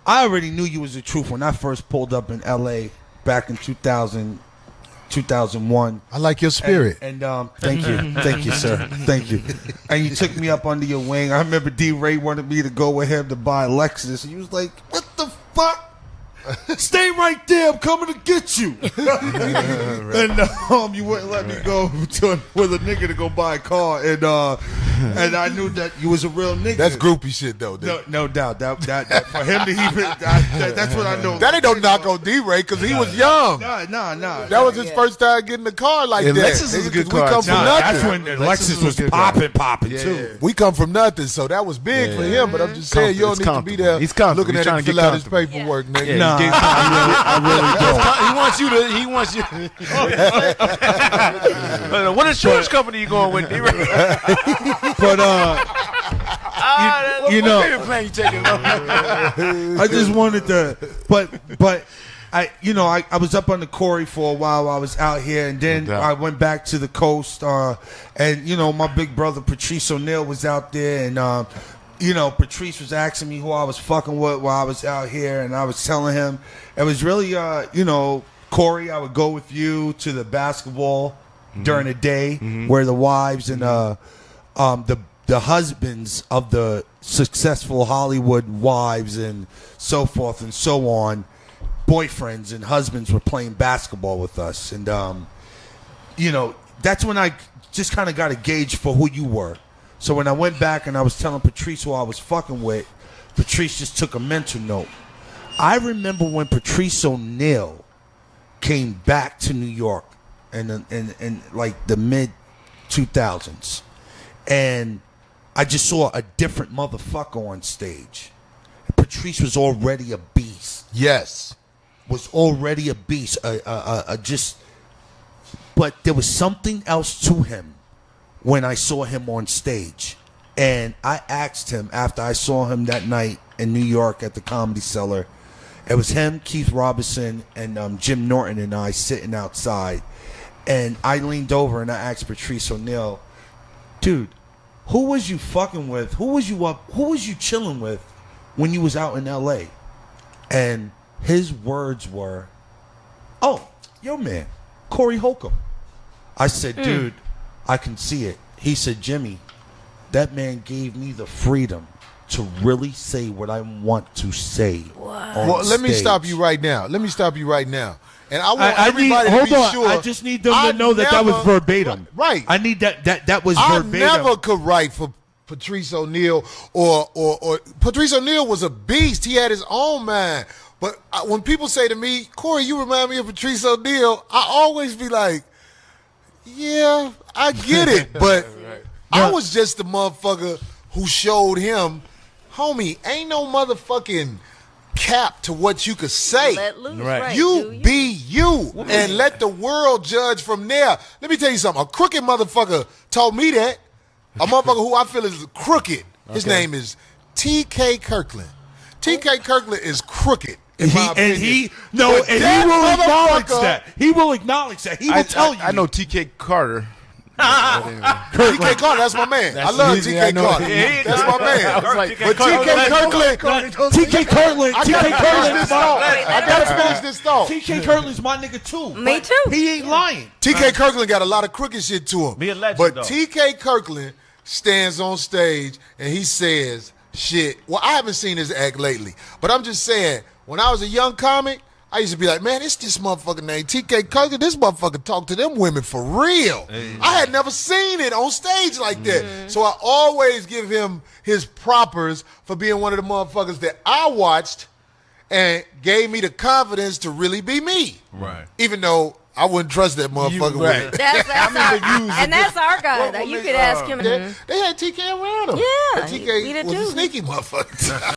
I already knew you was the truth when I first pulled up in L.A. back in 2001. I like your spirit. And thank you, sir. Thank you. And you took me up under your wing. I remember D. Ray wanted me to go with him to buy a Lexus. And he was like, "What the fuck? Stay right there. I'm coming to get you." And you wouldn't let me go with a nigga to go buy a car. And I knew that you was a real nigga. That's groupie shit, though. No doubt. That for him to even, that's what I know. That ain't no knock on D-Ray because he was young. Nah. That was his first time getting a car like that. Lexus is a good car. We come from nothing. That's when Lexus was popping too. We come from nothing, so that was big for him. But I'm just saying, you don't need to be there looking at him fill out his paperwork, nigga. Nah. I really don't. He wants you. What insurance company you going with, D-Ray? But you know, plan you taking? I just wanted to, but I was up on the Corey for a while. I was out here, and then I went back to the coast. And my big brother Patrice O'Neal was out there, and Patrice was asking me who I was fucking with while I was out here, and I was telling him it was really, Corey, I would go with you to the basketball during the day, where the wives and the husbands of the successful Hollywood wives and so forth and so on, boyfriends and husbands were playing basketball with us, and that's when I just kind of got a gauge for who you were. So when I went back and I was telling Patrice who I was fucking with, Patrice just took a mental note. I remember when Patrice O'Neal came back to New York in like the mid 2000s, and I just saw a different motherfucker on stage. Patrice was already a beast. Yes, was already a beast. But there was something else to him when I saw him on stage. And I asked him after I saw him that night in New York at the Comedy Cellar. It was him, Keith Robinson, and Jim Norton and I sitting outside. And I leaned over and I asked Patrice O'Neal, dude, who was you fucking with? Who was you chilling with when you was out in L.A.? And his words were, "Oh, your man, Corey Holcomb." I said, dude, I can see it. He said, Jimmy, that man gave me the freedom to really say what I want to say. Well, let me stop you right now. And I want everybody to be sure. I just need them to know that was verbatim. Right. I need that was verbatim. I never could write for Patrice O'Neal or Patrice O'Neal was a beast. He had his own mind. But when people say to me, Corey, you remind me of Patrice O'Neal, I always be like, yeah, I get it. But I was just the motherfucker who showed him, homie, ain't no motherfucking cap to what you could say. Let loose, You be you and let the world judge from there. Let me tell you something. A crooked motherfucker told me that. A motherfucker who I feel is crooked. His name is T.K. Kirkland. T.K. Kirkland is crooked. He will acknowledge that. He will acknowledge that. He will tell you. I know T.K. Carter. T.K. Carter, that's my man. I love T.K. Carter. That's my man. But T.K. Kirkland. I gotta finish this thought. T.K. Kirkland's my nigga too. Me too. He ain't lying. T.K. Kirkland got a lot of crooked shit to him. Be a legend, but though. T.K. Kirkland stands on stage and he says shit. Well, I haven't seen his act lately, but I'm just saying, when I was a young comic, I used to be like, man, it's this motherfucker named T.K. Kirkland. This motherfucker talk to them women for real. I had never seen it on stage like that. So I always give him his propers for being one of the motherfuckers that I watched and gave me the confidence to really be me. Right. Even though I wouldn't trust that motherfucker. Right. That's our guy. You could ask him. They had TK around him. Yeah, but TK he did was too. a sneaky motherfucker.